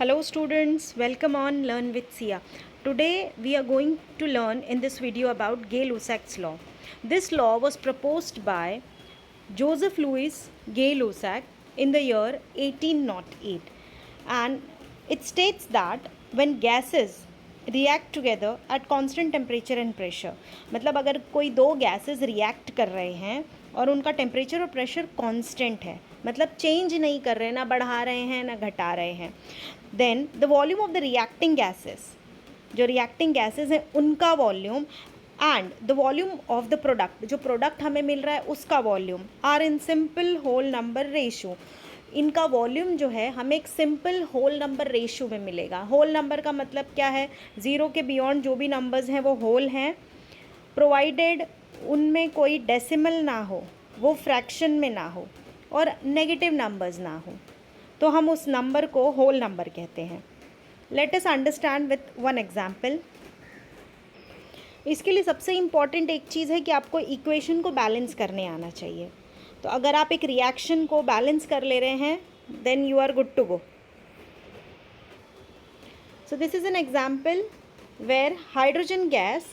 Hello students, welcome on Learn with Sia. Today we are going to learn in this video about Gay-Lussac's law. This law was proposed by Joseph Louis Gay-Lussac in the year 1808 and it states that when gases react together at constant temperature and pressure, मतलब अगर कोई दो gases react कर रहे हैं और उनका temperature और प्रेशर कांस्टेंट है, मतलब चेंज नहीं कर रहे हैं, ना बढ़ा रहे हैं ना घटा रहे हैं, then the volume of the reacting gases, जो रिएक्टिंग गैसेस हैं उनका volume and the volume of the product, जो प्रोडक्ट हमें मिल रहा है उसका volume are in simple whole number ratio. इनका वॉल्यूम जो है हमें एक सिंपल होल नंबर रेशो में मिलेगा. होल नंबर का मतलब क्या है? ज़ीरो के बियॉन्ड जो भी नंबर्स हैं वो होल हैं, प्रोवाइडेड उनमें कोई डेसिमल ना हो, वो फ्रैक्शन में ना हो और नेगेटिव नंबर्स ना हो, तो हम उस नंबर को होल नंबर कहते हैं. Let us understand with one example. इसके लिए सबसे इम्पॉर्टेंट एक चीज़ है कि आपको इक्वेशन को बैलेंस करने आना चाहिए. तो अगर आप एक रिएक्शन को बैलेंस कर ले रहे हैं then you are good to go. So this is an example where hydrogen gas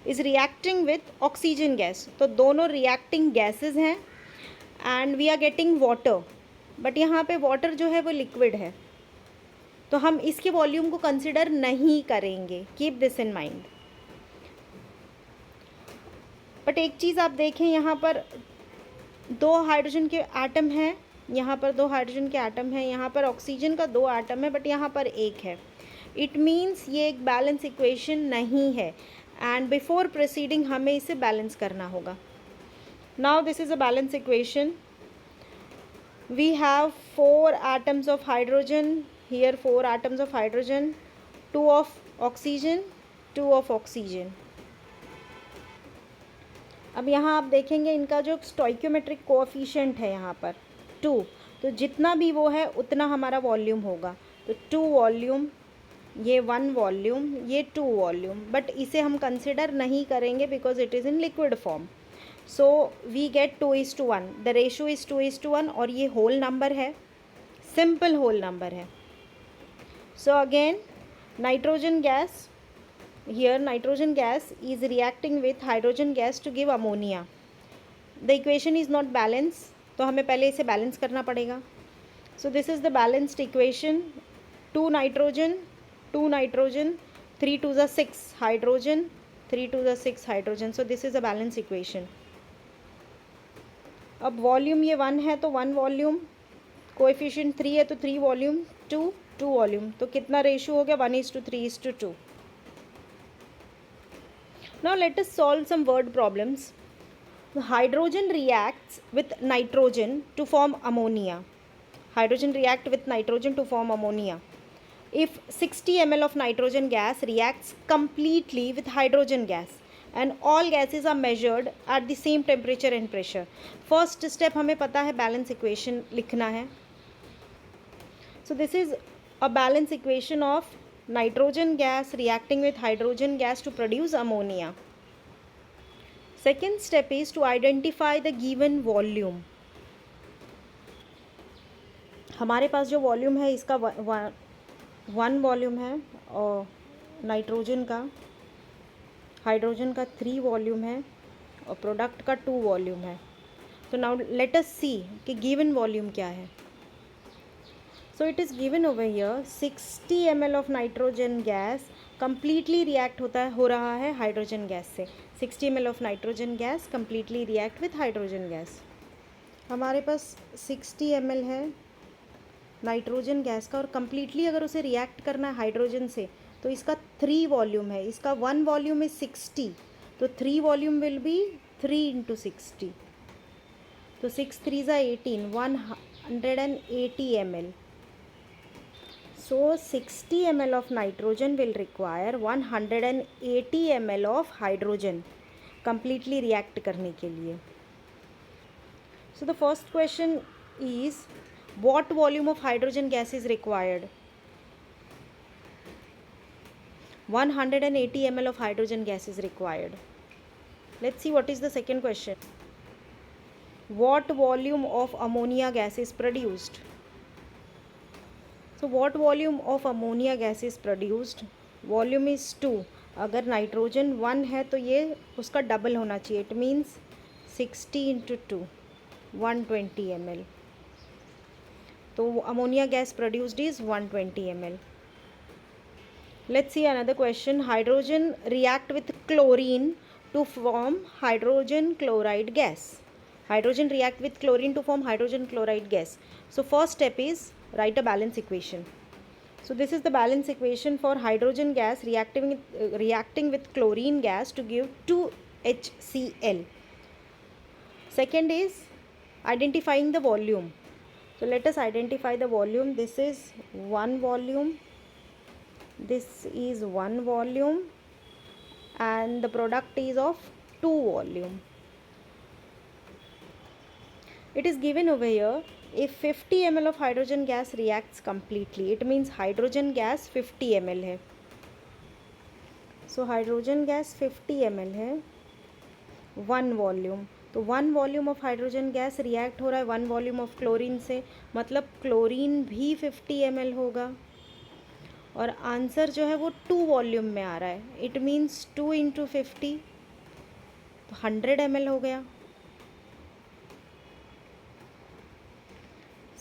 is reacting with oxygen gas. तो दोनों रिएक्टिंग गैसेज हैं and we are getting water, but यहाँ पे वाटर जो है वो लिक्विड है, तो हम इसके वॉल्यूम को कंसिडर नहीं करेंगे. Keep this in mind. But एक चीज़ आप देखें, यहाँ पर दो हाइड्रोजन के एटम हैं, यहाँ पर दो हाइड्रोजन के एटम हैं, यहाँ पर ऑक्सीजन का दो एटम है, बट यहाँ पर एक है. इट मीन्स ये एक बैलेंस इक्वेशन नहीं है एंड बिफोर प्रोसीडिंग हमें इसे बैलेंस करना होगा. Now this is a balance equation. We have four atoms of hydrogen here, four atoms of hydrogen, two of oxygen, two of oxygen. अब यहाँ आप देखेंगे इनका जो स्टोइक्योमेट्रिक कोएफिशिएंट है यहाँ पर 2, तो जितना भी वो है उतना हमारा वॉल्यूम होगा. तो 2 वॉल्यूम, ये 1 वॉल्यूम, ये 2 वॉल्यूम, बट इसे हम कंसिडर नहीं करेंगे because it is in liquid form. So we get 2:1. The ratio is 2:1 और ये होल नंबर है, सिंपल होल नंबर है. So again nitrogen gas, here nitrogen gas is reacting with hydrogen gas to give ammonia. The equation is not balance, तो हमें पहले इसे balance करना पड़ेगा. So this is the balanced equation. 2 nitrogen, 2 nitrogen, 3 2 6 hydrogen, 3 2 6 hydrogen. So this is a balance equation. अब volume ये 1 है तो 1 वॉल्यूम, कोएफिशिएंट 3 है तो 3 वॉल्यूम, 2 वॉल्यूम, तो कितना रेशियो हो गया? 1:3:2. Now let us solve some word problems. Hydrogen reacts with nitrogen to form ammonia. Hydrogen react with nitrogen to form ammonia. If 60 ml of nitrogen gas reacts completely with hydrogen gas and all gases are measured at the same temperature and pressure. First step हमें पता है balance equation लिखना है. So this is a balance equation of nitrogen gas reacting with hydrogen gas to produce ammonia. Second step is to identify the given volume. हमारे पास जो volume है इसका 1 volume है और नाइट्रोजन का, हाइड्रोजन का 3 वॉल्यूम है और प्रोडक्ट का 2 वॉल्यूम है. तो नाउ लेट अस सी कि गिवन वॉल्यूम क्या है. So it is given over here 60 ml of nitrogen gas completely react हो रहा है हाइड्रोजन गैस से. 60 ml of nitrogen gas completely react with hydrogen gas. हमारे पास 60 ml है नाइट्रोजन गैस का और कम्प्लीटली अगर उसे रिएक्ट करना है हाइड्रोजन से तो इसका 3 वॉल्यूम है. इसका 1 वॉल्यूम इज 60, तो 3 वॉल्यूम विल बी 3 × 60. तो 6 3 ज़ा 18, 180 ml. So 60 ml of nitrogen will require 180 ml of hydrogen completely react करने के लिए. So the first question is what volume of hydrogen gas is required? 180 ml of hydrogen gas is required. Let's see what is the second question. What volume of ammonia gas is produced? So what volume of ammonia gas is produced? Volume is 2. अगर nitrogen 1 है तो ये उसका double होना चाहिए. It means 60 into 2, 120 ml. तो ammonia gas produced is 120 ml. Let's see another question. Hydrogen react with chlorine to form hydrogen chloride gas. Hydrogen react with chlorine to form hydrogen chloride gas. So first step is write a balance equation. So this is the balance equation for hydrogen gas reacting with chlorine gas to give 2HCl. Second is identifying the volume. So let us identify the volume. This is 1 volume. This is 1 volume and the product is of 2 volume. It is given over here. If 50 ml of hydrogen gas reacts completely, it means hydrogen gas 50 ml है. So hydrogen gas 50 ml है, 1 volume. तो 1 volume of hydrogen gas react हो रहा है 1 volume of chlorine से, मतलब chlorine भी 50 ml होगा. और आंसर जो है वो 2 वॉल्यूम में आ रहा है. इट मीन्स 2 इंटू 50, तो 100 ml हो गया.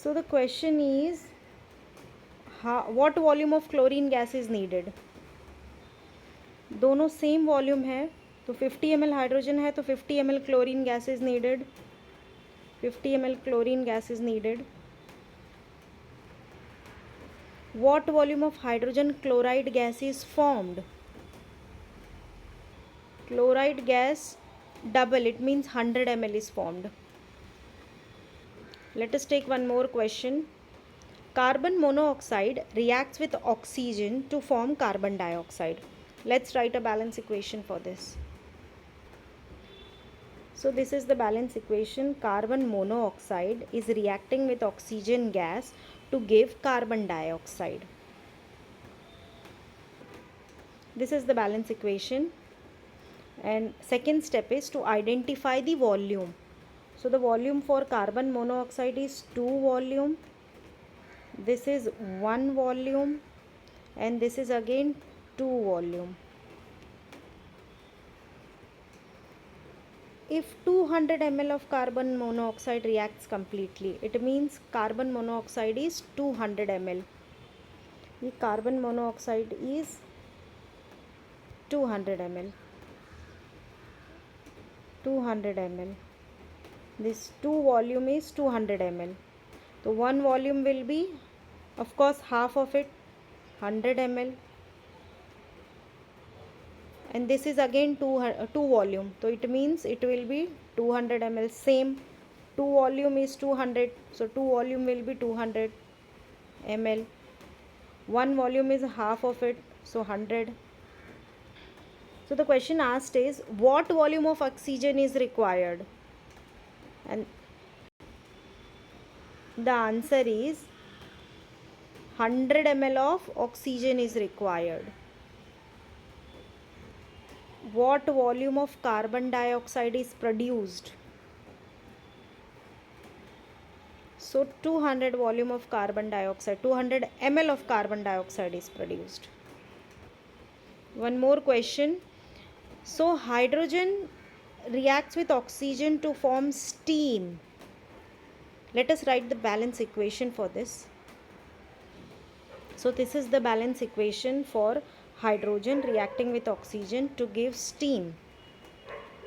So the question is, what volume of chlorine gas is needed? दोनों सेम वॉल्यूम है, तो 50 ml हाइड्रोजन है तो 50 ml chlorine gas is needed. 50 ml chlorine gas is needed. What volume of hydrogen chloride gas is formed? Chloride gas double, it means 100 ml is formed. Let us take one more question. Carbon monoxide reacts with oxygen to form carbon dioxide. Let's write a balance equation for this. So this is the balance equation. Carbon monoxide is reacting with oxygen gas to give carbon dioxide. This is the balance equation. And second step is to identify the volume. So the volume for carbon monoxide is 2 volume. This is 1 volume and this is again 2 volume. If 200 ml of carbon monoxide reacts completely, it means carbon monoxide is 200 ml. ये carbon monoxide is 200 ml. 200 ml. This 2 volume is 200 ml. So 1 volume will be, of course, half of it, 100 ml. And this is again 2 volume. So it means it will be 200 ml. Same. 2 volume is 200. So 2 volume will be 200 ml. 1 volume is half of it. So 100. So the question asked is, what volume of oxygen is required? And the answer is 100 ml of oxygen is required. What volume of carbon dioxide is produced? So 200 volume of carbon dioxide, 200 ml of carbon dioxide is produced. One more question. So hydrogen reacts with oxygen to form steam. Let us write the balance equation for this. So this is the balance equation for hydrogen reacting with oxygen to give steam.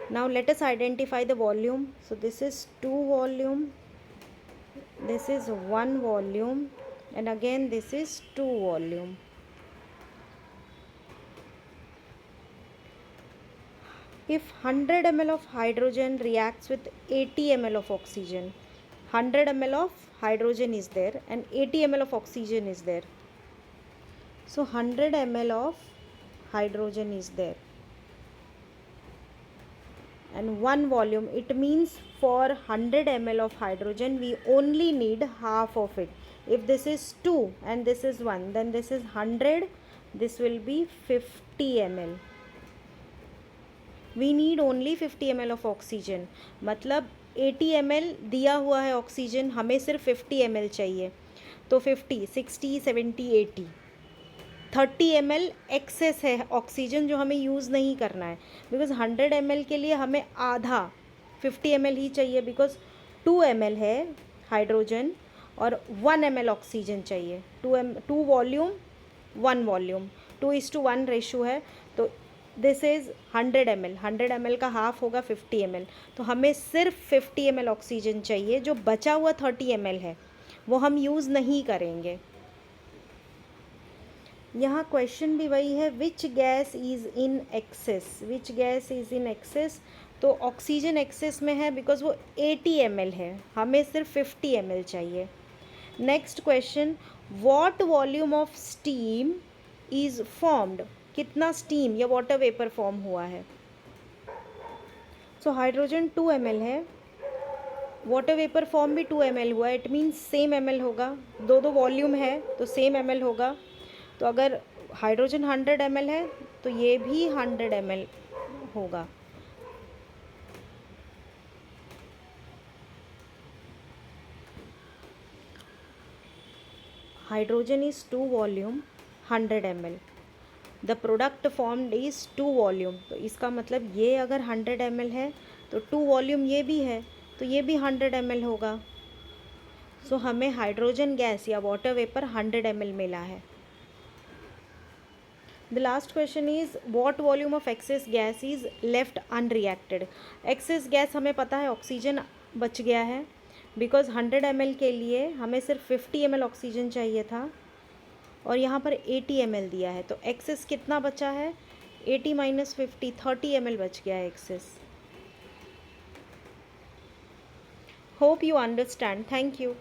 Now let us identify the volume. So this is 2 volume, this is 1 volume, and again this is 2 volume. If 100 ml of hydrogen reacts with 80 ml of oxygen, 100 ml of hydrogen is there and 80 ml of oxygen is there. So 100 ml of hydrogen is there and 1 volume. It means for 100 ml of hydrogen we only need half of it. If this is 2 and this is 1, then this is 100, this will be 50 ml. We need only 50 ml of oxygen. मतलब 80 ml दिया हुआ है oxygen, हमें सिर्फ 50 ml चाहिए. तो 50, 60, 70, 80, 30 ml access है oxygen जो हमें यूज़ नहीं करना है, बिकॉज 100 ml के लिए हमें आधा 50 ml ही चाहिए, बिकॉज 2 ml है हाइड्रोजन और 1 ml ऑक्सीजन चाहिए। 2 वॉल्यूम 1 वॉल्यूम, 2:1 रेशो है। तो दिस इज़ 100 ml, 100 ml का हाफ होगा 50 ml। तो हमें सिर्फ 50 ml ऑक्सीजन चाहिए, जो बचा हुआ 30 ml है वो हम यूज़ नहीं करेंगे। यहाँ क्वेश्चन भी वही है, which gas is in excess, which gas is in excess. तो ऑक्सीजन एक्सेस में है बिकॉज वो 80 ml है, हमें सिर्फ 50 ml चाहिए। Next question, what volume of steam is formed, कितना स्टीम या वाटर वेपर फॉर्म हुआ है। सो हाइड्रोजन 2 ml है, वाटर वेपर फॉर्म भी 2 ml हुआ है, इट मीन्स सेम ml होगा, दो वॉल्यूम है तो सेम ml होगा। तो अगर हाइड्रोजन 100 ml है तो ये भी 100 ml होगा। Hydrogen is 2 volume 100 ml, the product formed is 2 volume. तो इसका मतलब ये अगर 100 ml है तो 2 वॉल्यूम ये भी है, तो ये भी 100 ml होगा। सो हमें हाइड्रोजन गैस या वाटर वेपर 100 ml मिला है। The last question is what volume of excess gas is left unreacted। excess gas हमें पता है ऑक्सीजन बच गया है, बिकॉज 100 ml के लिए हमें सिर्फ 50 ml ऑक्सीजन चाहिए था और यहाँ पर 80 ml दिया है, तो एक्सेस कितना बचा है, 80 - 50, 30 ml बच गया है excess. Hope you understand, thank you.